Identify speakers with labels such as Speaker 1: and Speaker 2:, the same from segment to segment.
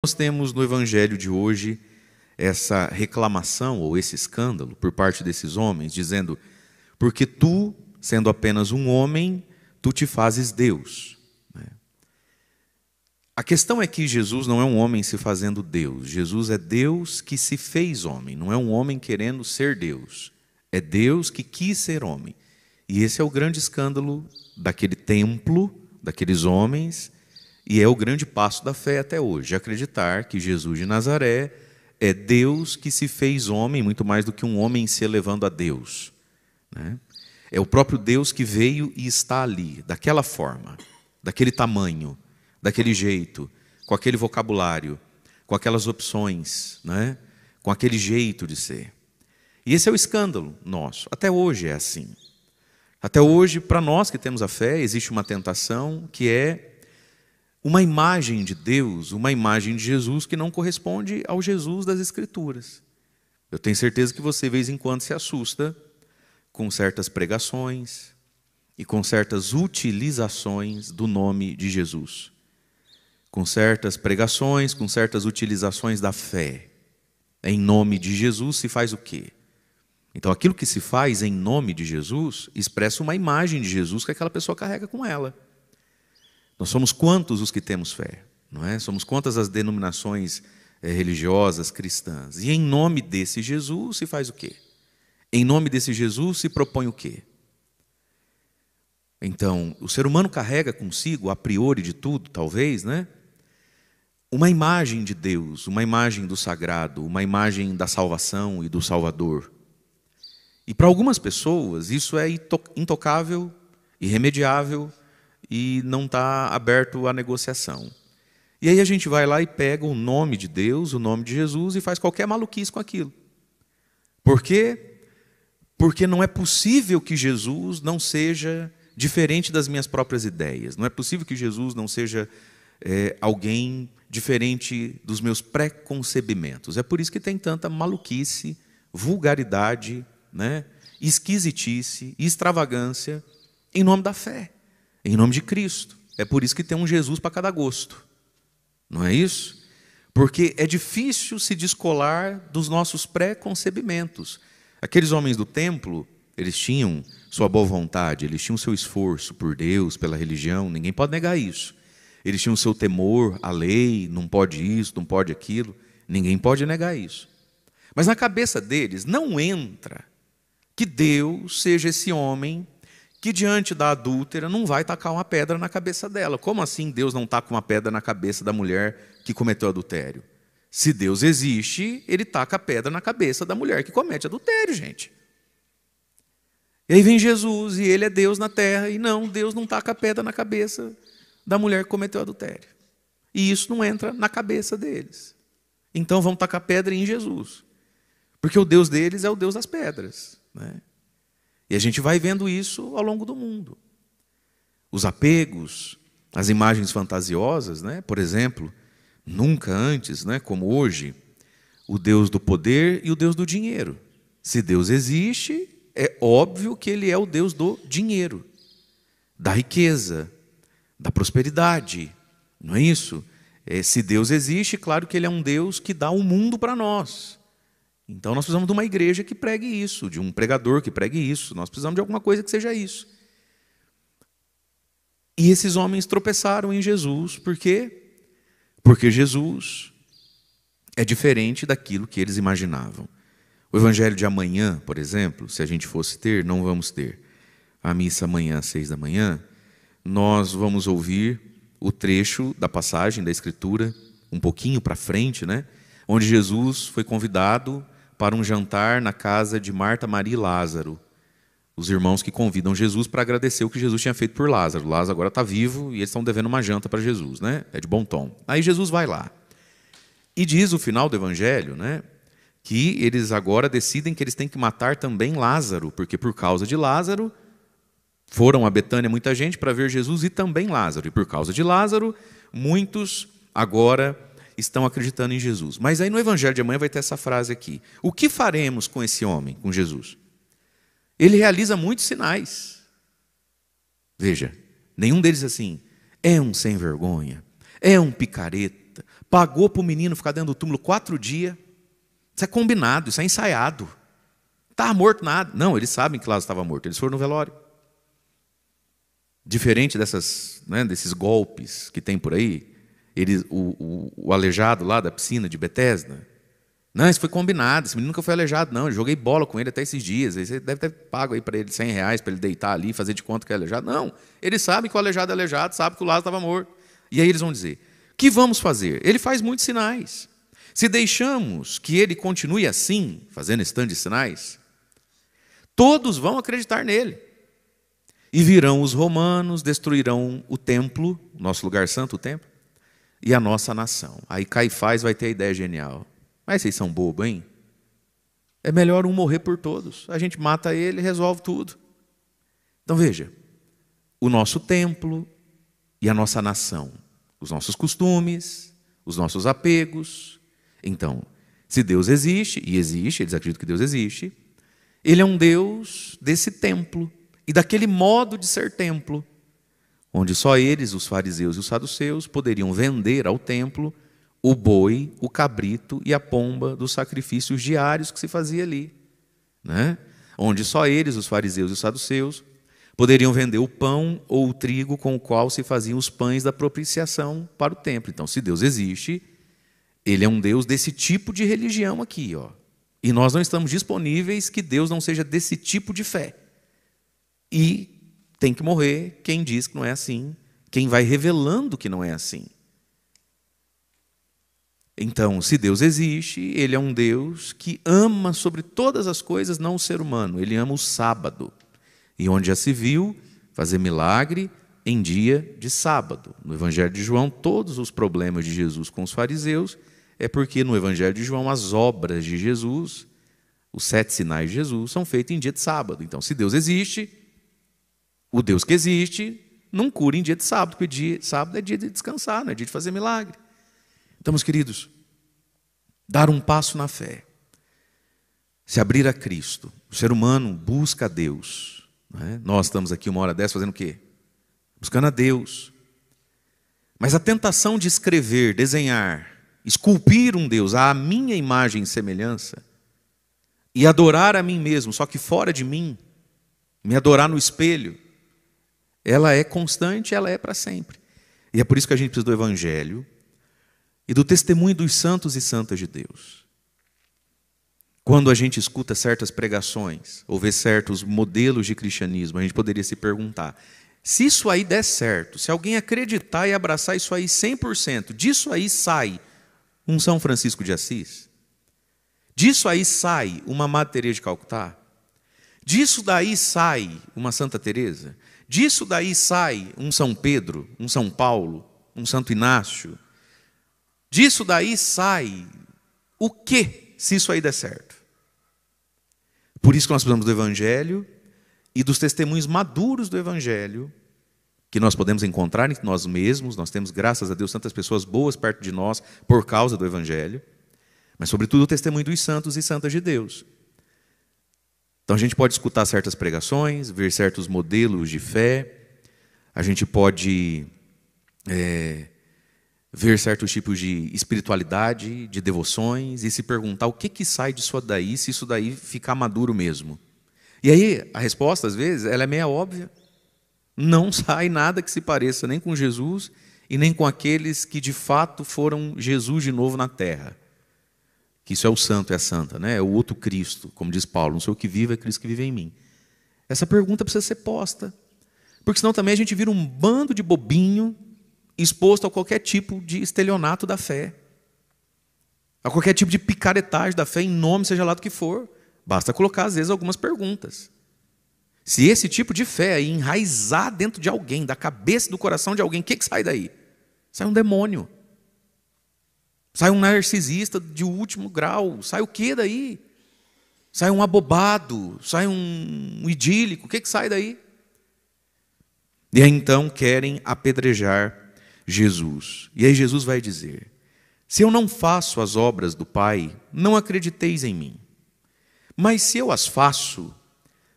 Speaker 1: Nós temos no evangelho de hoje essa reclamação ou esse escândalo por parte desses homens, dizendo: porque tu, sendo apenas um homem, tu te fazes Deus. A questão é que Jesus não é um homem se fazendo Deus. Jesus é Deus que se fez homem, não é um homem querendo ser Deus. É Deus que quis ser homem. E esse é o grande escândalo daquele templo, daqueles homens, e é o grande passo da fé até hoje, acreditar que Jesus de Nazaré é Deus que se fez homem, muito mais do que um homem se elevando a Deus, né? É o próprio Deus que veio e está ali, daquela forma, daquele tamanho, daquele jeito, com aquele vocabulário, com aquelas opções, né? Com aquele jeito de ser. E esse é o escândalo nosso. Até hoje é assim. Até hoje, para nós que temos a fé, existe uma tentação que é uma imagem de Deus, uma imagem de Jesus que não corresponde ao Jesus das Escrituras. Eu tenho certeza que você, de vez em quando, se assusta com certas pregações e com certas utilizações do nome de Jesus. Com certas pregações, com certas utilizações da fé. Em nome de Jesus se faz o quê? Então, aquilo que se faz em nome de Jesus expressa uma imagem de Jesus que aquela pessoa carrega com ela. Nós somos quantos os que temos fé, não é? Somos quantas as denominações religiosas, cristãs. E em nome desse Jesus se faz o quê? Em nome desse Jesus se propõe o quê? Então, o ser humano carrega consigo, a priori de tudo, talvez, né? Uma imagem de Deus, uma imagem do sagrado, uma imagem da salvação e do Salvador. E para algumas pessoas isso é intocável, irremediável e não está aberto à negociação. E aí a gente vai lá e pega o nome de Deus, o nome de Jesus e faz qualquer maluquice com aquilo. Por quê? Porque não é possível que Jesus não seja diferente das minhas próprias ideias. Não é possível que Jesus não seja alguém diferente dos meus preconcebimentos. É por isso que tem tanta maluquice, vulgaridade, né, esquisitice, extravagância em nome da fé, em nome de Cristo. É por isso que tem um Jesus para cada gosto. Não é isso? Porque é difícil se descolar dos nossos preconcebimentos. Aqueles homens do templo, eles tinham sua boa vontade, eles tinham seu esforço por Deus, pela religião, ninguém pode negar isso. Eles tinham seu temor à lei, não pode isso, não pode aquilo, ninguém pode negar isso. Mas na cabeça deles não entra que Deus seja esse homem que diante da adúltera não vai tacar uma pedra na cabeça dela. Como assim Deus não taca uma pedra na cabeça da mulher que cometeu adultério? Se Deus existe, ele taca a pedra na cabeça da mulher que comete adultério, gente. E aí vem Jesus e ele é Deus na terra e não, Deus não taca a pedra na cabeça da mulher que cometeu adultério. E isso não entra na cabeça deles. Então vão tacar pedra em Jesus. Porque o Deus deles é o Deus das pedras, né? E a gente vai vendo isso ao longo do mundo. Os apegos, as imagens fantasiosas, né? Por exemplo, nunca antes, né, como hoje, o Deus do poder e o Deus do dinheiro. Se Deus existe, é óbvio que ele é o Deus do dinheiro, da riqueza, da prosperidade, não é isso? Se Deus existe, claro que ele é um Deus que dá o mundo para nós. Então nós precisamos de uma igreja que pregue isso, de um pregador que pregue isso, nós precisamos de alguma coisa que seja isso. E esses homens tropeçaram em Jesus, por quê? Porque Jesus é diferente daquilo que eles imaginavam. O evangelho de amanhã, por exemplo, se a gente fosse ter, não vamos ter. A missa amanhã às 6h, nós vamos ouvir o trecho da passagem da Escritura, um pouquinho para frente, né? Onde Jesus foi convidado para um jantar na casa de Marta, Maria e Lázaro. Os irmãos que convidam Jesus para agradecer o que Jesus tinha feito por Lázaro. Lázaro agora está vivo e eles estão devendo uma janta para Jesus, né? É de bom tom. Aí Jesus vai lá. E diz o final do evangelho, né, que eles agora decidem que eles têm que matar também Lázaro, porque por causa de Lázaro, foram a Betânia muita gente para ver Jesus e também Lázaro. E por causa de Lázaro, muitos agora estão acreditando em Jesus. Mas aí no evangelho de amanhã vai ter essa frase aqui. O que faremos com esse homem, com Jesus? Ele realiza muitos sinais. Veja, nenhum deles assim, é um sem vergonha, é um picareta, pagou para o menino ficar dentro do túmulo 4 dias. Isso é combinado, isso é ensaiado. Não estava morto nada. Não, eles sabem que Lázaro estava morto, eles foram no velório. Diferente desses golpes que tem por aí, o aleijado lá da piscina de Betesda. Não, isso foi combinado, esse menino nunca foi aleijado, não. Eu joguei bola com ele até esses dias. Você deve ter pago aí para ele R$100 para ele deitar ali e fazer de conta que é aleijado. Não, eles sabem que o aleijado é aleijado, sabem que o Lázaro estava morto. E aí eles vão dizer: o que vamos fazer? Ele faz muitos sinais. Se deixamos que ele continue assim, fazendo esse tanto de sinais, todos vão acreditar nele. E virão os romanos, destruirão o templo, nosso lugar santo, o templo, e a nossa nação. Aí Caifás vai ter a ideia genial. Mas vocês são bobos, hein? É melhor um morrer por todos. A gente mata ele e resolve tudo. Então veja, o nosso templo e a nossa nação, os nossos costumes, os nossos apegos. Então, se Deus existe, e existe, eles acreditam que Deus existe, Ele é um Deus desse templo e daquele modo de ser templo, onde só eles, os fariseus e os saduceus, poderiam vender ao templo o boi, o cabrito e a pomba dos sacrifícios diários que se fazia ali, né? Onde só eles, os fariseus e os saduceus, poderiam vender o pão ou o trigo com o qual se faziam os pães da propiciação para o templo. Então, se Deus existe, Ele é um Deus desse tipo de religião aqui, ó. E nós não estamos disponíveis que Deus não seja desse tipo de fé. E tem que morrer quem diz que não é assim, quem vai revelando que não é assim. Então, se Deus existe, Ele é um Deus que ama sobre todas as coisas, não o ser humano. Ele ama o sábado. E onde já se viu fazer milagre em dia de sábado. No Evangelho de João, todos os problemas de Jesus com os fariseus é porque no Evangelho de João as obras de Jesus, os 7 sinais de Jesus, são feitos em dia de sábado. Então, se Deus existe, o Deus que existe não cura em dia de sábado, porque sábado é dia de descansar, não é dia de fazer milagre. Então, meus queridos, dar um passo na fé, se abrir a Cristo. O ser humano busca a Deus, né? Nós estamos aqui uma hora dessa fazendo o quê? Buscando a Deus. Mas a tentação de escrever, desenhar, esculpir um Deus à minha imagem e semelhança e adorar a mim mesmo, só que fora de mim, me adorar no espelho, ela é constante, ela é para sempre. E é por isso que a gente precisa do Evangelho e do testemunho dos santos e santas de Deus. Quando a gente escuta certas pregações, ou vê certos modelos de cristianismo, a gente poderia se perguntar: se isso aí der certo, se alguém acreditar e abraçar isso aí 100%, disso aí sai um São Francisco de Assis? Disso aí sai uma Madre Teresa de Calcutá? Disso daí sai uma Santa Teresa? Disso daí sai um São Pedro, um São Paulo, um Santo Inácio? Disso daí sai o quê, se isso aí der certo? Por isso que nós precisamos do Evangelho e dos testemunhos maduros do Evangelho, que nós podemos encontrar em nós mesmos. Nós temos, graças a Deus, tantas pessoas boas perto de nós por causa do Evangelho, mas, sobretudo, o testemunho dos santos e santas de Deus. Então, a gente pode escutar certas pregações, ver certos modelos de fé, a gente pode ver certos tipos de espiritualidade, de devoções, e se perguntar o que sai disso daí, se isso daí ficar maduro mesmo. E aí, a resposta, às vezes, ela é meio óbvia. Não sai nada que se pareça nem com Jesus e nem com aqueles que, de fato, foram Jesus de novo na terra. Que isso é o santo, é a santa, né? É o outro Cristo, como diz Paulo: não sou eu que vivo, é Cristo que vive em mim. Essa pergunta precisa ser posta, porque senão também a gente vira um bando de bobinho exposto a qualquer tipo de estelionato da fé, a qualquer tipo de picaretagem da fé, em nome seja lá do que for. Basta colocar, às vezes, algumas perguntas. Se esse tipo de fé aí enraizar dentro de alguém, da cabeça, do coração de alguém, o que sai daí? Sai um demônio. Sai um narcisista de último grau. Sai o que daí? Sai um abobado, sai um idílico. O que sai daí? E aí então querem apedrejar Jesus. E aí Jesus vai dizer: se eu não faço as obras do Pai, não acrediteis em mim. Mas se eu as faço,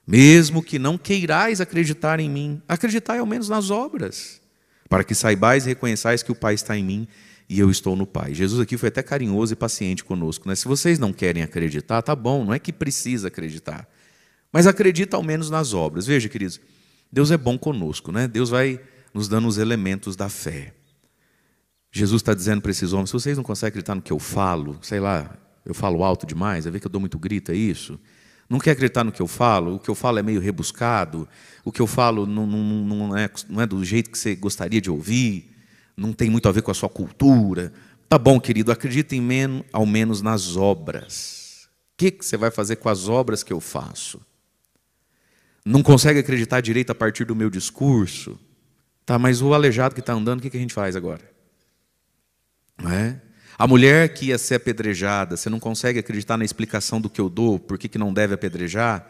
Speaker 1: mesmo que não queirais acreditar em mim, acreditai ao menos nas obras, para que saibais e reconheçais que o Pai está em mim e eu estou no Pai. Jesus aqui foi até carinhoso e paciente conosco, né? Se vocês não querem acreditar, tá bom, não é que precisa acreditar. Mas acredita ao menos nas obras. Veja, queridos, Deus é bom conosco, né? Deus vai nos dando os elementos da fé. Jesus está dizendo para esses homens, se vocês não conseguem acreditar no que eu falo, sei lá, eu falo alto demais, vai ver que eu dou muito grito, é isso? Não quer acreditar no que eu falo? O que eu falo é meio rebuscado, o que eu falo não é do jeito que você gostaria de ouvir, não tem muito a ver com a sua cultura. Tá bom, querido, acredita ao menos nas obras. O que você vai fazer com as obras que eu faço? Não consegue acreditar direito a partir do meu discurso? Tá, mas o aleijado que está andando, o que a gente faz agora? Não é? A mulher que ia ser apedrejada, você não consegue acreditar na explicação do que eu dou, por que não deve apedrejar?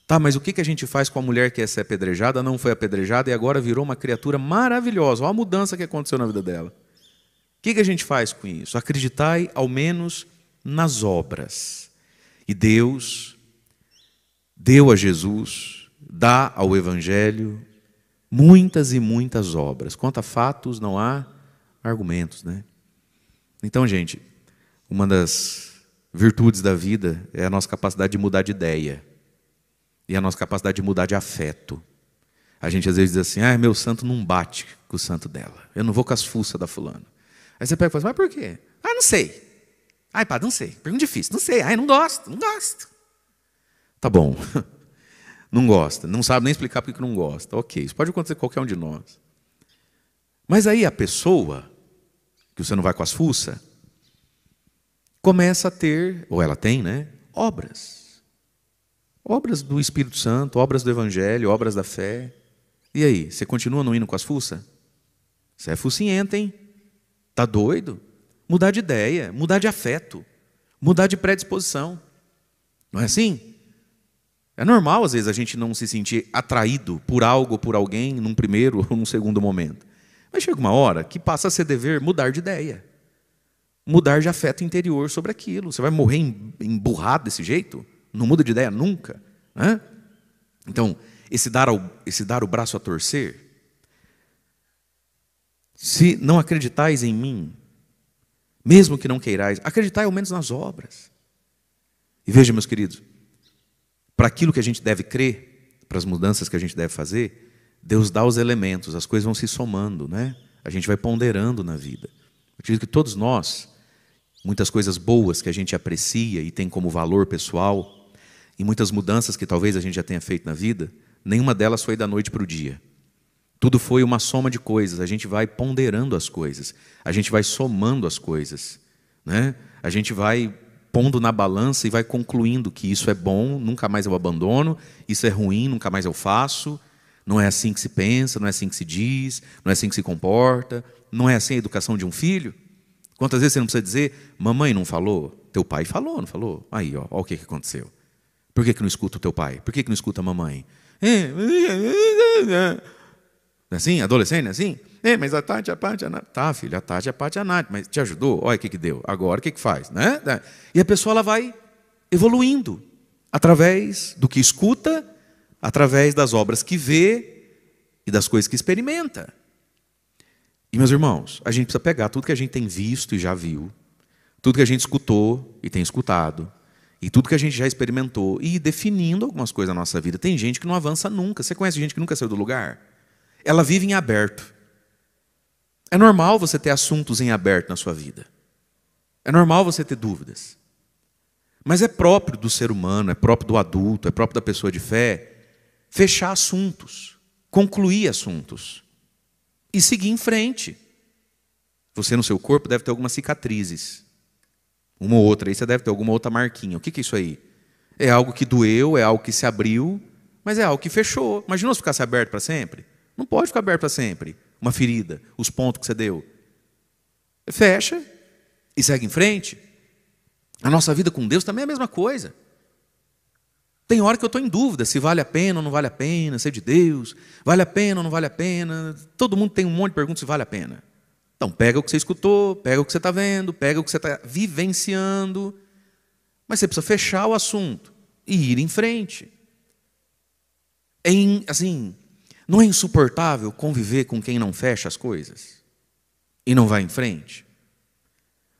Speaker 1: Tá, mas o que a gente faz com a mulher que ia ser apedrejada, não foi apedrejada e agora virou uma criatura maravilhosa? Olha a mudança que aconteceu na vida dela. O que a gente faz com isso? Acreditai ao menos nas obras. E Deus deu a Jesus, dá ao Evangelho muitas e muitas obras. Quanto a fatos, não há argumentos, né? Então, gente, uma das virtudes da vida é a nossa capacidade de mudar de ideia e a nossa capacidade de mudar de afeto. A gente às vezes diz assim, meu santo não bate com o santo dela, eu não vou com as fuças da fulana. Aí você pega e fala, mas por quê? Não sei. Padre, não sei, pergunta difícil, não sei, não gosto. Tá bom, não gosta, não sabe nem explicar por que não gosta. Ok, isso pode acontecer com qualquer um de nós. Mas aí a pessoa, que você não vai com as fuças, começa a ter, ou ela tem, né, obras. Obras do Espírito Santo, obras do Evangelho, obras da fé. E aí, você continua não indo com as fuças? Você é fucinhenta, hein? Tá doido? Mudar de ideia, mudar de afeto, mudar de predisposição. Não é assim? É normal, às vezes, a gente não se sentir atraído por algo, por alguém, num primeiro ou num segundo momento. Mas chega uma hora que passa a ser dever mudar de ideia. Mudar de afeto interior sobre aquilo. Você vai morrer emburrado desse jeito? Não muda de ideia nunca. Né? Então, esse dar o braço a torcer, se não acreditais em mim, mesmo que não queirais, acreditai ao menos nas obras. E veja, meus queridos, para aquilo que a gente deve crer, para as mudanças que a gente deve fazer, Deus dá os elementos, as coisas vão se somando, né? A gente vai ponderando na vida. Eu acredito que todos nós, muitas coisas boas que a gente aprecia e tem como valor pessoal, e muitas mudanças que talvez a gente já tenha feito na vida, nenhuma delas foi da noite para o dia. Tudo foi uma soma de coisas, a gente vai ponderando as coisas, a gente vai somando as coisas, né? A gente vai pondo na balança e vai concluindo que isso é bom, nunca mais eu abandono, isso é ruim, nunca mais eu faço, não é assim que se pensa, não é assim que se diz, não é assim que se comporta, não é assim a educação de um filho. Quantas vezes você não precisa dizer, mamãe não falou? Teu pai falou, não falou? Aí, ó o que aconteceu. Por que não escuta o teu pai? Por que não escuta a mamãe? Não é assim? Adolescente, não é assim? Mas a Tati, a Pati, a Nath. Tá, filho, a Tati, a Pati, a Nath. Mas te ajudou? Olha o que deu. Agora o que faz? Né? E a pessoa ela vai evoluindo através do que escuta, através das obras que vê e das coisas que experimenta. E, meus irmãos, a gente precisa pegar tudo que a gente tem visto e já viu, tudo que a gente escutou e tem escutado, e tudo que a gente já experimentou, e ir definindo algumas coisas na nossa vida. Tem gente que não avança nunca. Você conhece gente que nunca saiu do lugar? Ela vive em aberto. É normal você ter assuntos em aberto na sua vida. É normal você ter dúvidas. Mas é próprio do ser humano, é próprio do adulto, é próprio da pessoa de fé, fechar assuntos, concluir assuntos e seguir em frente. Você no seu corpo deve ter algumas cicatrizes. Uma ou outra aí, você deve ter alguma outra marquinha. O que é isso aí? É algo que doeu, é algo que se abriu, mas é algo que fechou. Imagina se ficasse aberto para sempre. Não pode ficar aberto para sempre. Uma ferida, os pontos que você deu. Fecha e segue em frente. A nossa vida com Deus também é a mesma coisa. Tem hora que eu estou em dúvida se vale a pena ou não vale a pena ser de Deus, vale a pena ou não vale a pena. Todo mundo tem um monte de perguntas se vale a pena. Então pega o que você escutou, pega o que você está vendo, pega o que você está vivenciando, mas você precisa fechar o assunto e ir em frente. Assim, não é insuportável conviver com quem não fecha as coisas? e não vai em frente?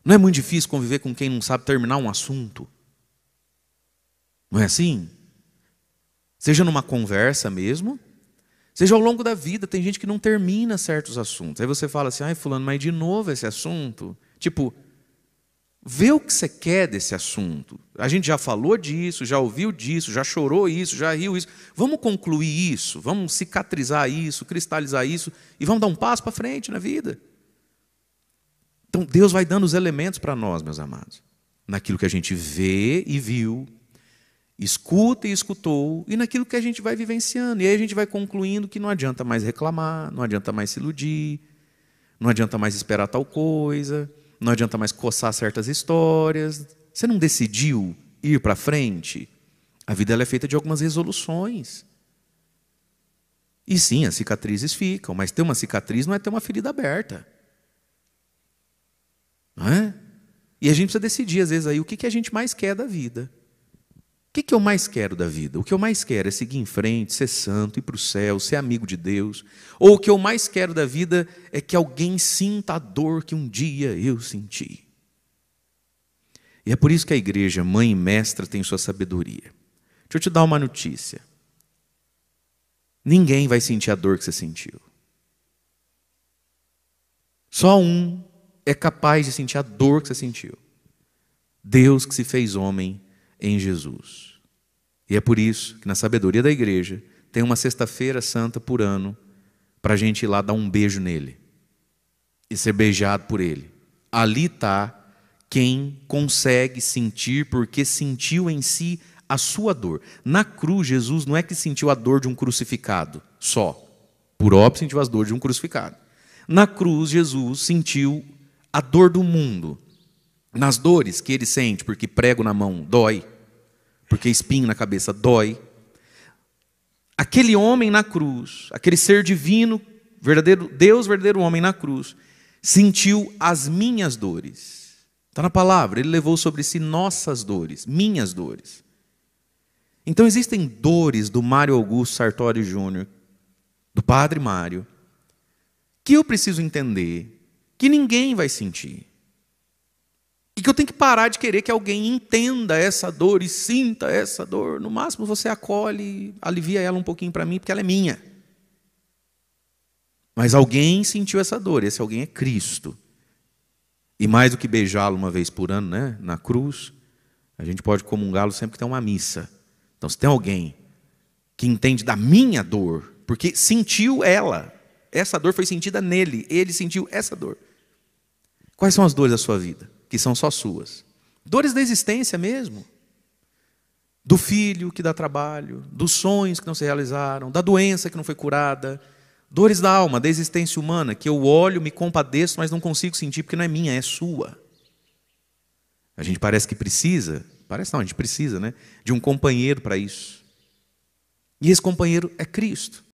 Speaker 1: Não é muito difícil conviver com quem não sabe terminar um assunto? Não é assim? Seja numa conversa mesmo, seja ao longo da vida. Tem gente que não termina certos assuntos. Aí você fala assim, ai fulano, mas de novo esse assunto? Tipo, vê o que você quer desse assunto. A gente já falou disso, já ouviu disso, já chorou isso, já riu isso. Vamos concluir isso, vamos cicatrizar isso, cristalizar isso e vamos dar um passo para frente na vida. Então Deus vai dando os elementos para nós, meus amados, naquilo que a gente vê e viu, escuta e escutou, e naquilo que a gente vai vivenciando. E aí a gente vai concluindo que não adianta mais reclamar, não adianta mais se iludir, não adianta mais esperar tal coisa, não adianta mais coçar certas histórias. Você não decidiu ir para frente? A vida ela é feita de algumas resoluções. E sim, as cicatrizes ficam, mas ter uma cicatriz não é ter uma ferida aberta. Não é? E a gente precisa decidir, às vezes, aí, o que a gente mais quer da vida. O que eu mais quero da vida? O que eu mais quero é seguir em frente, ser santo, ir para o céu, ser amigo de Deus. Ou o que eu mais quero da vida é que alguém sinta a dor que um dia eu senti. E é por isso que a igreja, mãe e mestra, tem sua sabedoria. Deixa eu te dar uma notícia. Ninguém vai sentir a dor que você sentiu. Só um é capaz de sentir a dor que você sentiu. Deus que se fez homem em Jesus. E é por isso que na sabedoria da igreja tem uma sexta-feira santa por ano para a gente ir lá dar um beijo nele e ser beijado por ele. Ali está quem consegue sentir porque sentiu em si a sua dor. Na cruz, Jesus não é que sentiu a dor de um crucificado só. Por óbvio, sentiu as dores de um crucificado. Na cruz, Jesus sentiu a dor do mundo. Nas dores que ele sente, porque prego na mão dói, porque espinho na cabeça dói. Aquele homem na cruz, aquele ser divino, verdadeiro Deus, verdadeiro homem na cruz, sentiu as minhas dores. Está na palavra, ele levou sobre si nossas dores, minhas dores. Então existem dores do Mário Augusto Sartori Júnior, do Padre Mário, que eu preciso entender que ninguém vai sentir. E que eu tenho que parar de querer que alguém entenda essa dor e sinta essa dor. No máximo você acolhe, alivia ela um pouquinho para mim, porque ela é minha. Mas alguém sentiu essa dor, esse alguém é Cristo. E mais do que beijá-lo uma vez por ano, né, na cruz, a gente pode comungá-lo sempre que tem uma missa. Então se tem alguém que entende da minha dor, porque sentiu ela, essa dor foi sentida nele, ele sentiu essa dor. Quais são as dores da sua vida? Que são só suas. Dores da existência mesmo. Do filho que dá trabalho, dos sonhos que não se realizaram, da doença que não foi curada, dores da alma, da existência humana, que eu olho, me compadeço, mas não consigo sentir porque não é minha, é sua. A gente parece que precisa, parece não, a gente precisa, né, de um companheiro para isso. E esse companheiro é Cristo.